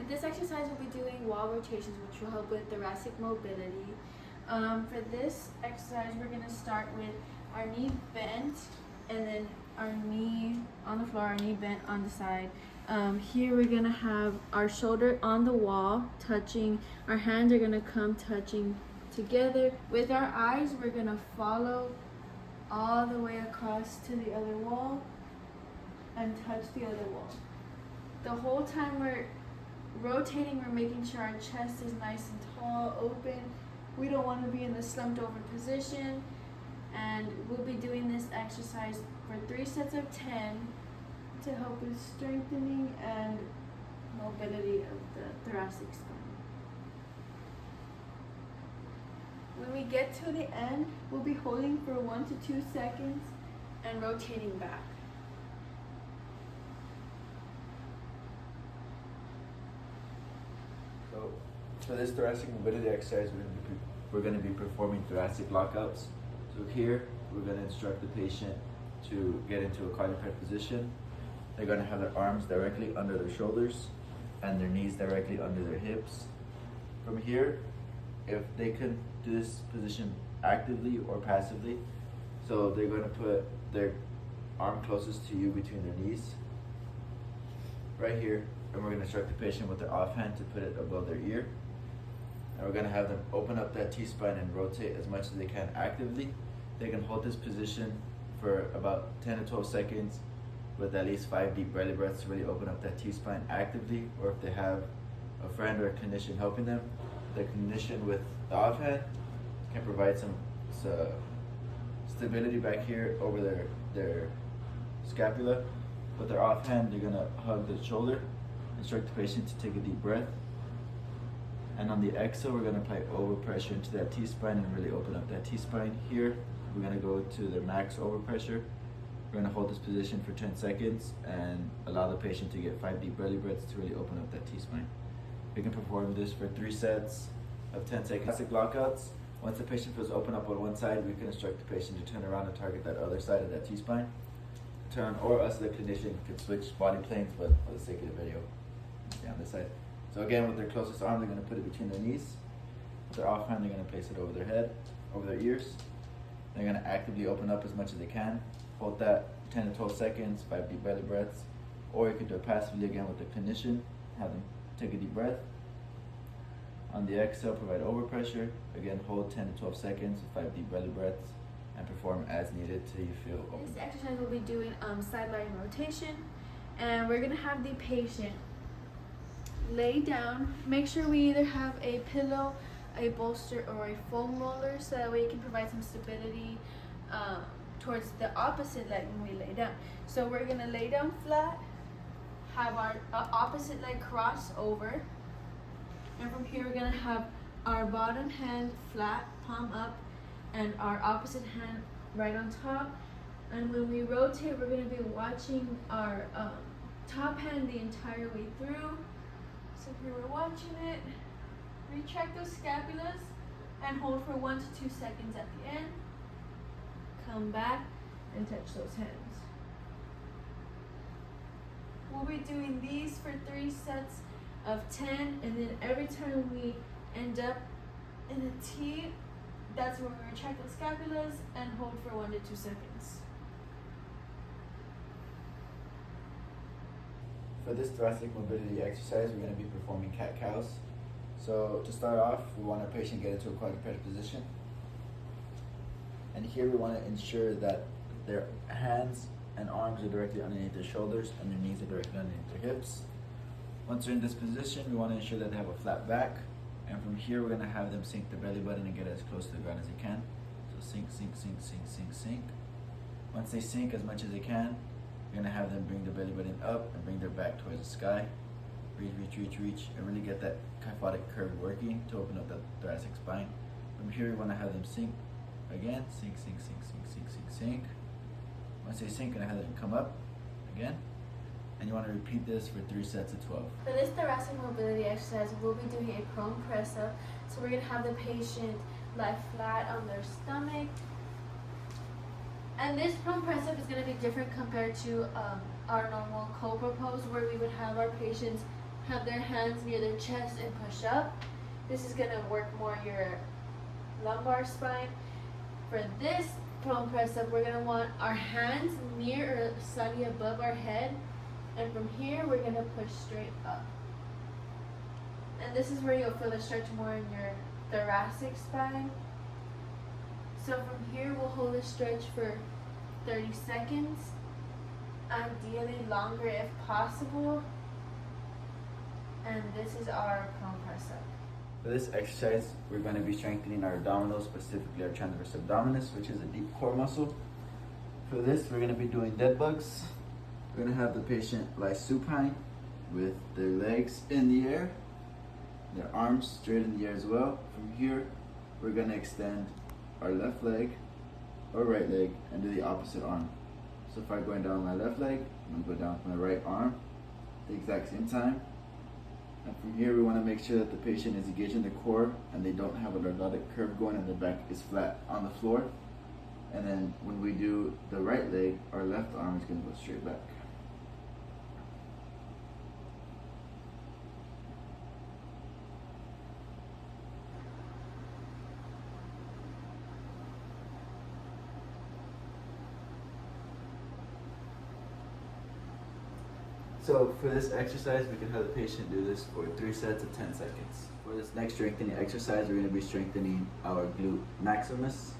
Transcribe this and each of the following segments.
this exercise, we'll be doing wall rotations, which will help with thoracic mobility. For this exercise, we're going to start with our knee bent, and then our knee on the floor, our knee bent on the side. Here we're going to have our shoulder on the wall touching, our hands are going to come touching together. With our eyes, we're going to follow all the way across to the other wall and touch the other wall. The whole time we're rotating, we're making sure our chest is nice and tall, open. We don't want to be in the slumped over position. And we'll be doing this exercise for 3 sets of 10 to help with strengthening and mobility of the thoracic spine. When we get to the end, we'll be holding for 1 to 2 seconds and rotating back. So for this thoracic mobility exercise, we're going to be performing thoracic lockouts. So here, we're going to instruct the patient to get into a quadruped position. They're going to have their arms directly under their shoulders and their knees directly under their hips. From here, if they can do this position actively or passively, so they're going to put their arm closest to you between their knees, right here, and we're going to instruct the patient with their offhand to put it above their ear. And we're going to have them open up that T-spine and rotate as much as they can actively. They can hold this position for about 10 to 12 seconds with at least 5 deep belly breaths to really open up that T-spine actively, or if they have a friend or a clinician helping them, the clinician with the offhand can provide some stability back here over their scapula. With their offhand, they're going to hug the shoulder, instruct the patient to take a deep breath. And on the exhale, we're going to apply overpressure into that T-spine and really open up that T-spine. Here, we're going to go to the max overpressure. We're going to hold this position for 10 seconds and allow the patient to get 5 deep belly breaths to really open up that T-spine. We can perform this for 3 sets of 10 seconds. Classic lockouts. Once the patient feels open up on one side, we can instruct the patient to turn around and target that other side of that T-spine. Turn, or us, the clinician, can switch body planes, but for the sake of the video, stay on this side. So again, with their closest arm, they're going to put it between their knees. With their offhand, they're going to place it over their head, over their ears. They're going to actively open up as much as they can. Hold that 10 to 12 seconds, 5 deep belly breaths. Or you can do it passively again with the clinician. Have them take a deep breath. On the exhale, provide overpressure. Again, hold 10 to 12 seconds, 5 deep belly breaths, and perform as needed till you feel open. This exercise we'll be doing sideline rotation, and we're going to have the patient lay down. Make sure we either have a pillow, a bolster, or a foam roller, so that way you can provide some stability towards the opposite leg when we lay down. So we're going to lay down flat, have our opposite leg cross over, and from here we're going to have our bottom hand flat, palm up, and our opposite hand right on top. And when we rotate, we're going to be watching our top hand the entire way through. So here we're watching it. Retract those scapulas and hold for 1 to 2 seconds at the end. Come back and touch those hands. We'll be doing these for 3 sets of 10, and then every time we end up in a T, that's when we retract the scapulas and hold for 1 to 2 seconds. For this thoracic mobility exercise, we're going to be performing cat-cows. So to start off, we want our patient to get into a quadruped position. And here we want to ensure that their hands and arms are directly underneath their shoulders and their knees are directly underneath their hips. Once they're in this position, we want to ensure that they have a flat back. And from here, we're going to have them sink the belly button and get as close to the ground as they can. So sink, sink, sink, sink, sink, sink. Once they sink as much as they can, we're going to have them bring the belly button up and bring their back towards the sky. Reach, reach, reach, reach, and really get that kyphotic curve working to open up the thoracic spine. From here, we want to have them sink again. Sink, sink, sink, sink, sink, sink, sink. Once they sink, we're going to have them come up again. And you want to repeat this for 3 sets of 12. For this thoracic mobility exercise, we'll be doing a prone press up. So we're going to have the patient lie flat on their stomach. And this prone press up is going to be different compared to our normal cobra pose, where we would have our patients have their hands near their chest and push up. This is gonna work more your lumbar spine. For this prone press up, we're gonna want our hands near or slightly above our head, and from here we're gonna push straight up. And this is where you'll feel the stretch more in your thoracic spine. So from here we'll hold a stretch for 30 seconds, ideally longer if possible. And this is our prone press up. For this exercise, we're going to be strengthening our abdominals, specifically our transverse abdominis, which is a deep core muscle. For this, we're going to be doing dead bugs. We're going to have the patient lie supine with their legs in the air, their arms straight in the air as well. From here, we're going to extend our left leg or right leg and do the opposite arm. So if I'm going down my left leg, I'm going to go down with my right arm at the exact same time. And from here, we want to make sure that the patient is engaging the core and they don't have a lordotic curve going and the back is flat on the floor. And then when we do the right leg, our left arm is going to go straight back. So for this exercise, we can have the patient do this for 3 sets of 10 seconds. For this next strengthening exercise, we're going to be strengthening our glute maximus.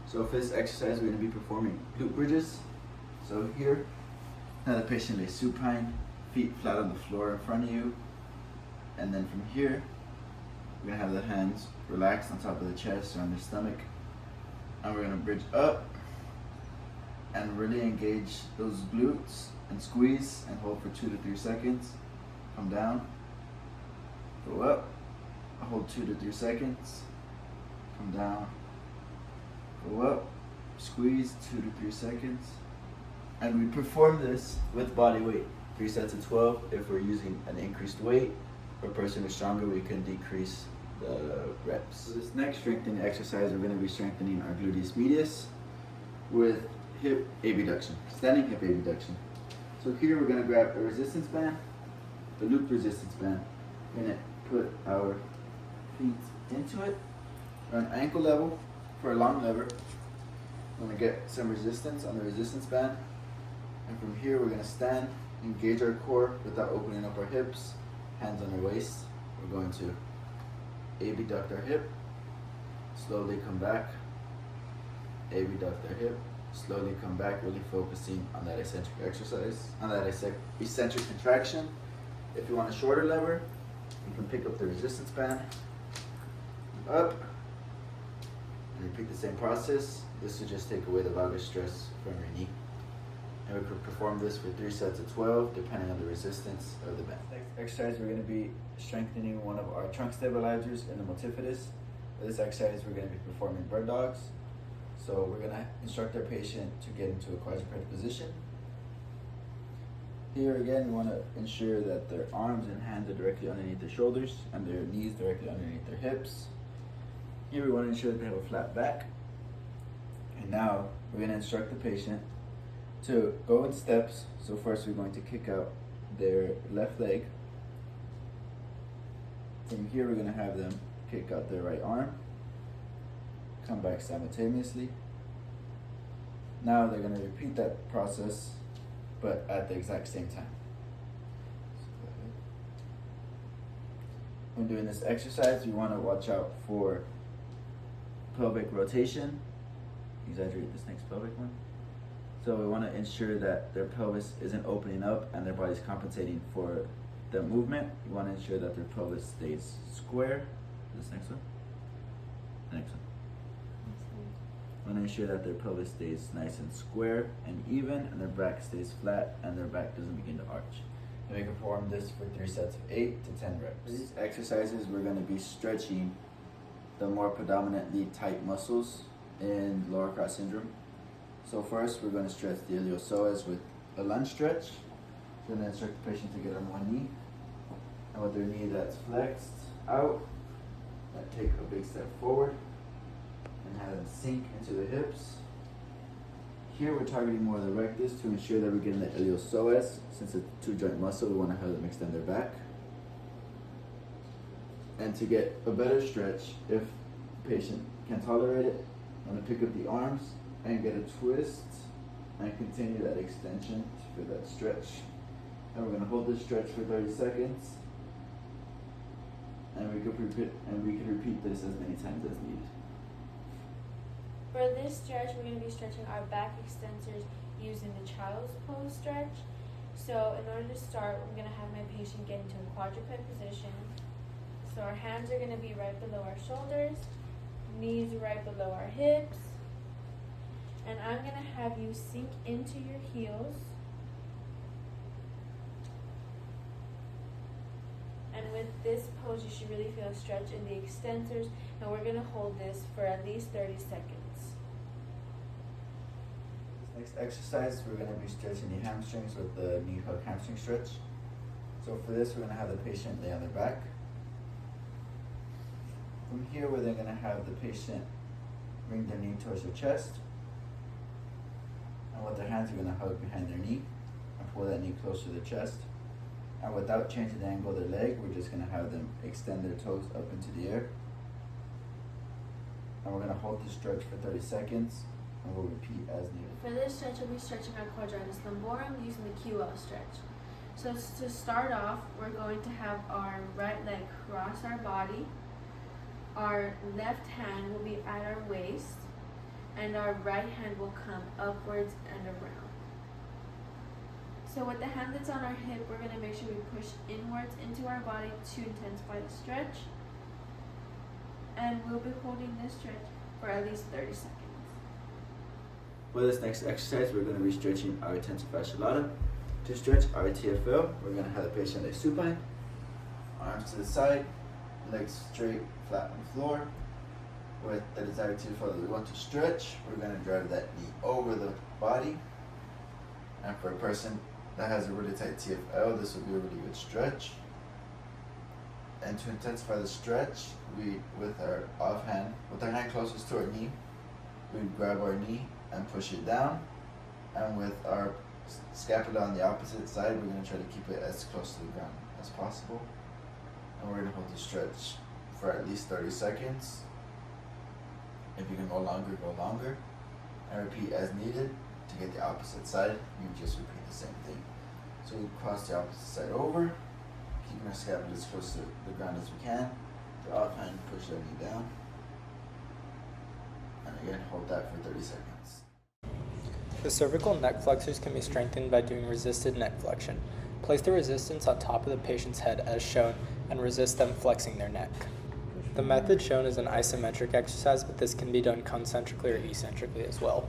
So for this exercise, we're going to be performing glute bridges. So here, have the patient lay supine, feet flat on the floor in front of you. And then from here, we're going to have the hands relaxed on top of the chest or on their stomach. And we're going to bridge up and really engage those glutes and squeeze and hold for 2 to 3 seconds. Come down, go up, hold 2 to 3 seconds, come down, go up, squeeze 2 to 3 seconds. And we perform this with body weight, 3 sets of 12. If we're using an increased weight, for a person who's stronger, we can decrease the reps. So this next strengthening exercise, we're going to be strengthening our gluteus medius with hip abduction, standing hip abduction. So here we're going to grab a resistance band, a looped resistance band. We're going to put our feet into it on ankle level for a long lever. We're going to get some resistance on the resistance band. And from here we're going to stand, engage our core without opening up our hips, hands on our waist. We're going to abduct our hip, slowly come back, abduct our hip, slowly come back, really focusing on that eccentric exercise, on that eccentric contraction. If you want a shorter lever, you can pick up the resistance band, up, and repeat the same process. This will just take away the vagus stress from your knee. And we could perform this for 3 sets of 12, depending on the resistance of the band. Next exercise, we're going to be strengthening one of our trunk stabilizers in the multifidus. For this exercise, we're going to be performing bird dogs. So we're going to instruct our patient to get into a quadruped position. Here again, we want to ensure that their arms and hands are directly underneath their shoulders and their knees directly underneath their hips. Here we want to ensure that they have a flat back. And now we're going to instruct the patient to go in steps. So first we're going to kick out their left leg. From here we're going to have them kick out their right arm. Come back simultaneously. Now they're going to repeat that process, but at the exact same time. When doing this exercise, you want to watch out for pelvic rotation. Exaggerate this next pelvic one. So we want to ensure that their pelvis isn't opening up and their body's compensating for the movement. You want to ensure that their pelvis stays square. This next one. The next one. Want to ensure that their pelvis stays nice and square and even, and their back stays flat and their back doesn't begin to arch. And we can perform this for 3 sets of 8 to 10 reps. For these exercises, we're going to be stretching the more predominantly tight muscles in lower cross syndrome. So first, we're going to stretch the iliopsoas with a lunge stretch. We're going to instruct the patient to get on one knee, and with their knee that's flexed out, and take a big step forward. And have them sink into the hips. Here we're targeting more of the rectus to ensure that we're getting the iliopsoas. Since it's a 2-joint muscle, we want to have them extend their back. And to get a better stretch, if the patient can tolerate it, I'm going to pick up the arms and get a twist and continue that extension for that stretch. And we're going to hold this stretch for 30 seconds. And we could repeat this as many times as needed. For this stretch, we're going to be stretching our back extensors using the child's pose stretch. So in order to start, I'm going to have my patient get into a quadruped position. So our hands are going to be right below our shoulders, knees right below our hips. And I'm going to have you sink into your heels. And with this pose, you should really feel a stretch in the extensors. And we're going to hold this for at least 30 seconds. Next exercise, we're going to be stretching the hamstrings with the knee hook hamstring stretch. So for this, we're going to have the patient lay on their back. From here, we're then going to have the patient bring their knee towards their chest. And with their hands, we're going to hug behind their knee and pull that knee close to their chest. And without changing the angle of their leg, we're just going to have them extend their toes up into the air. And we're going to hold this stretch for 30 seconds, and we'll repeat as needed. For this stretch, we'll be stretching our quadratus lumborum using the QL stretch. So to start off, we're going to have our right leg cross our body. Our left hand will be at our waist, and our right hand will come upwards and around. So with the hand that's on our hip, we're going to make sure we push inwards into our body to intensify the stretch. And we'll be holding this stretch for at least 30 seconds. For this next exercise, we're going to be stretching our tensa fasciolata. To stretch our TFL, we're going to have the patient lay supine, arms to the side, legs straight, flat on the floor. With the desired TFL that we want to stretch, we're going to drive that knee over the body. And for a person that has a really tight TFL, this will be a really good stretch. And to intensify the stretch, with our hand closest to our knee, we grab our knee and push it down. And with our scapula on the opposite side, we're going to try to keep it as close to the ground as possible. And we're going to hold the stretch for at least 30 seconds. If you can go longer. And repeat as needed. To get the opposite side, you just repeat the same thing. So we cross the opposite side over, keeping our scapula as close to the ground as we can. The offhand, push that knee down. And again, hold that for 30 seconds. The cervical neck flexors can be strengthened by doing resisted neck flexion. Place the resistance on top of the patient's head as shown and resist them flexing their neck. The method shown is an isometric exercise, but this can be done concentrically or eccentrically as well.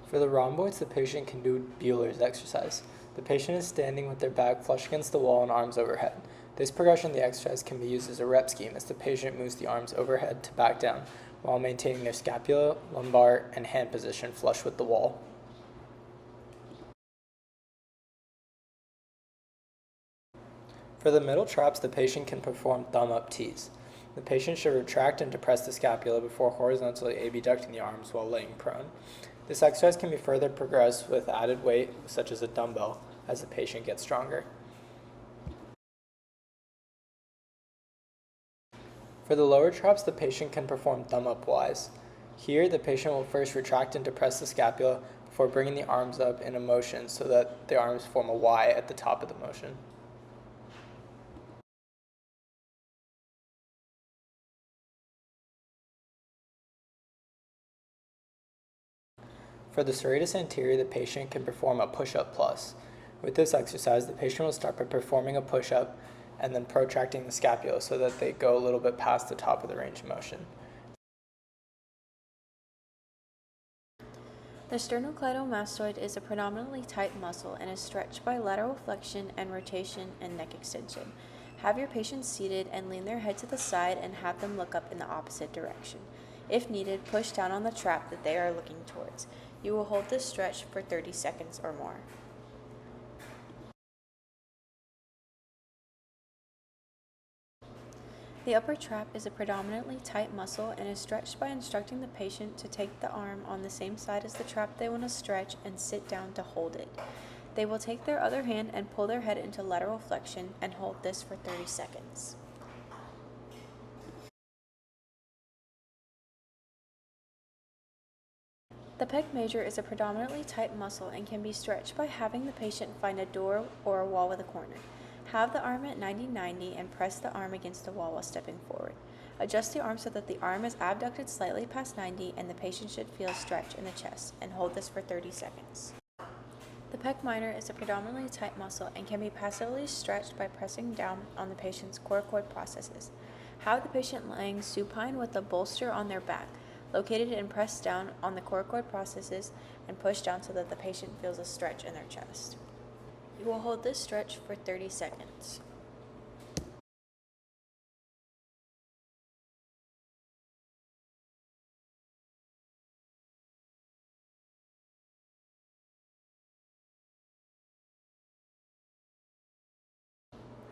For the rhomboids, the patient can do Bueller's exercise. The patient is standing with their back flush against the wall and arms overhead. This progression of the exercise can be used as a rep scheme as the patient moves the arms overhead to back down while maintaining their scapula, lumbar, and hand position flush with the wall. For the middle traps, the patient can perform thumb-up tees. The patient should retract and depress the scapula before horizontally abducting the arms while laying prone. This exercise can be further progressed with added weight, such as a dumbbell, as the patient gets stronger. For the lower traps, the patient can perform thumb-up Ys. Here, the patient will first retract and depress the scapula before bringing the arms up in a motion so that the arms form a Y at the top of the motion. For the serratus anterior, the patient can perform a push-up plus. With this exercise, the patient will start by performing a push-up and then protracting the scapula so that they go a little bit past the top of the range of motion. The sternocleidomastoid is a predominantly tight muscle and is stretched by lateral flexion and rotation and neck extension. Have your patient seated and lean their head to the side and have them look up in the opposite direction. If needed, push down on the trap that they are looking towards. You will hold this stretch for 30 seconds or more. The upper trap is a predominantly tight muscle and is stretched by instructing the patient to take the arm on the same side as the trap they want to stretch and sit down to hold it. They will take their other hand and pull their head into lateral flexion and hold this for 30 seconds. The pec major is a predominantly tight muscle and can be stretched by having the patient find a door or a wall with a corner. Have the arm at 90-90 and press the arm against the wall while stepping forward. Adjust the arm so that the arm is abducted slightly past 90 and the patient should feel a stretch in the chest, and hold this for 30 seconds. The pec minor is a predominantly tight muscle and can be passively stretched by pressing down on the patient's coracoid processes. Have the patient lying supine with a bolster on their back, located and pressed down on the coracoid processes and push down so that the patient feels a stretch in their chest. You will hold this stretch for 30 seconds.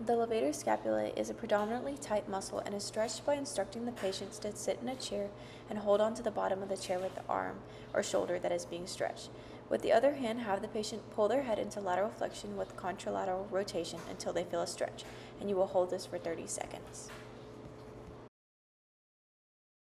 The levator scapula is a predominantly tight muscle and is stretched by instructing the patient to sit in a chair and hold on to the bottom of the chair with the arm or shoulder that is being stretched. With the other hand, have the patient pull their head into lateral flexion with contralateral rotation until they feel a stretch, and you will hold this for 30 seconds.